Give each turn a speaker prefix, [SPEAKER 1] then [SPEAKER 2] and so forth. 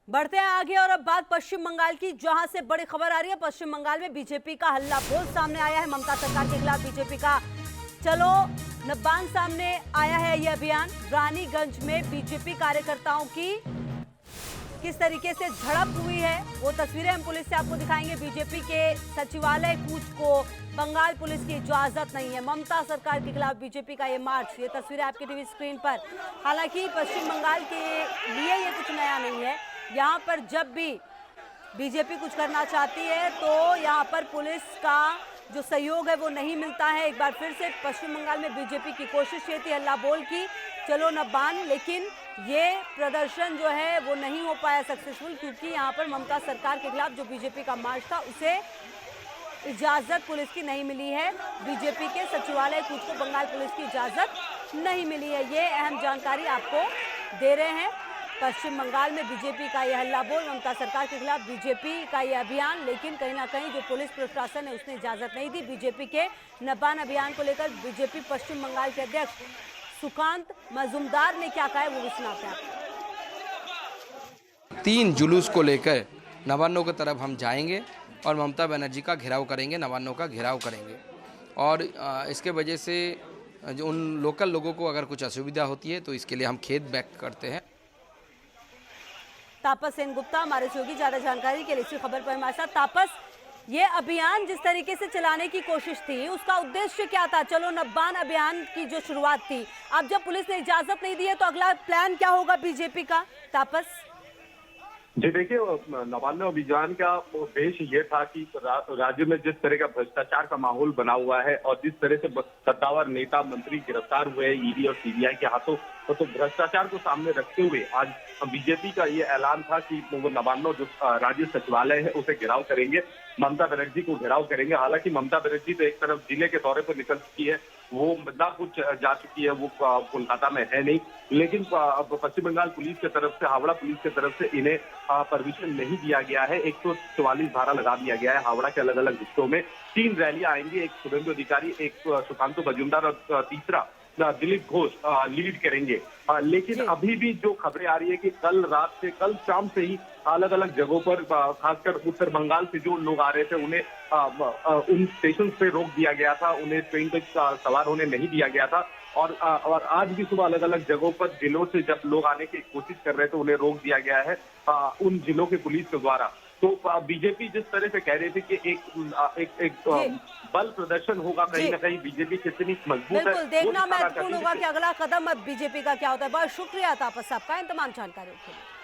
[SPEAKER 1] बढ़ते हैं आगे और अब बात पश्चिम बंगाल की, जहां से बड़ी खबर आ रही है। पश्चिम बंगाल में बीजेपी का हल्ला बोल सामने आया है। ममता सरकार के खिलाफ बीजेपी का चलो नब्बान सामने आया है। यह अभियान रानीगंज में बीजेपी कार्यकर्ताओं की किस तरीके से झड़प हुई है वो तस्वीरें हम पुलिस से आपको दिखाएंगे। बीजेपी के सचिवालय कूच को बंगाल पुलिस की इजाजत नहीं है। ममता सरकार के खिलाफ बीजेपी का ये मार्च, ये तस्वीरें आपकी टीवी स्क्रीन पर। हालांकि पश्चिम बंगाल के लिए ये कुछ नया नहीं है। यहाँ पर जब भी बीजेपी कुछ करना चाहती है तो यहाँ पर पुलिस का जो सहयोग है वो नहीं मिलता है। एक बार फिर से पश्चिम बंगाल में बीजेपी की कोशिश ये थी हल्ला बोल की, चलो नब्बान, लेकिन ये प्रदर्शन जो है वो नहीं हो पाया सक्सेसफुल, क्योंकि यहाँ पर ममता सरकार के खिलाफ जो बीजेपी का मार्च था उसे इजाजत पुलिस की नहीं मिली है। बीजेपी के सचिवालय कूच को बंगाल पुलिस की इजाजत नहीं मिली है। ये अहम जानकारी आपको दे रहे हैं। पश्चिम बंगाल में बीजेपी का यह हल्ला बोल, ममता सरकार के खिलाफ बीजेपी का यह अभियान, लेकिन कहीं ना कहीं जो पुलिस प्रशासन है उसने इजाजत नहीं दी। बीजेपी के नब्बान अभियान को लेकर बीजेपी पश्चिम बंगाल के अध्यक्ष सुकांत मजूमदार ने क्या कहा है वो भी सुनाते हैं।
[SPEAKER 2] 3 जुलूस को लेकर नवान्नों की तरफ हम जाएंगे और ममता बनर्जी का घेराव करेंगे, नवान्नों का घेराव करेंगे। और इसके वजह से जो उन लोकल लोगों को अगर कुछ असुविधा होती है तो इसके लिए हम खेद व्यक्त करते हैं।
[SPEAKER 1] तापस सेन गुप्ता हमारे सहयोगी, ज्यादा जानकारी के लिए इसी खबर पर हमारे साथ। तापस, ये अभियान जिस तरीके से चलाने की कोशिश थी उसका उद्देश्य क्या था? चलो नब्बान अभियान की जो शुरुआत थी, अब जब पुलिस ने इजाजत नहीं दी है तो अगला प्लान क्या होगा बीजेपी का? तापस
[SPEAKER 3] जी देखिए, नवान्न अभियान का उद्देश्य ये था कि राज्य में जिस तरह का भ्रष्टाचार का माहौल बना हुआ है और जिस तरह से सत्तावर नेता मंत्री गिरफ्तार हुए हैं ईडी और सीबीआई के हाथों, तो भ्रष्टाचार को सामने रखते हुए आज बीजेपी का ये ऐलान था कि वो नवान्न जो राज्य सचिवालय है उसे घेराव करेंगे, ममता बनर्जी को घेराव करेंगे। हालांकि ममता बनर्जी तो एक तरफ जिले के दौरे पर निकल चुकी है, वो कुछ जा चुकी है, वो कोलकाता में है नहीं, लेकिन पश्चिम बंगाल पुलिस की तरफ से, हावड़ा पुलिस की तरफ से इन्हें परमिशन नहीं दिया गया है। 144 धारा लगा दिया गया है। हावड़ा के अलग अलग हिस्सों में 3 रैलियां आएंगी, एक शुभेंदु अधिकारी, एक सुकांत मजूमदार और तीसरा दिलीप घोष लीड करेंगे। लेकिन अभी भी जो खबरें आ रही है कि कल शाम से ही अलग अलग जगहों पर, खासकर उत्तर बंगाल से जो लोग आ रहे थे उन्हें उन स्टेशन पे रोक दिया गया था, उन्हें ट्रेन पे सवार होने नहीं दिया गया था। और आज भी सुबह अलग अलग जगहों पर जिलों से जब लोग आने की कोशिश कर रहे थे उन्हें रोक दिया गया है उन जिलों के पुलिस के द्वारा। तो बीजेपी जिस तरह से कह रही थी कि एक बल प्रदर्शन होगा, कहीं ना कहीं बीजेपी कितनी मजबूत है,
[SPEAKER 1] बिल्कुल देखना महत्वपूर्ण होगा कि अगला कदम अब बीजेपी का क्या होता है। बहुत शुक्रिया तापस साहब का इन तमाम जानकारियों के लिए।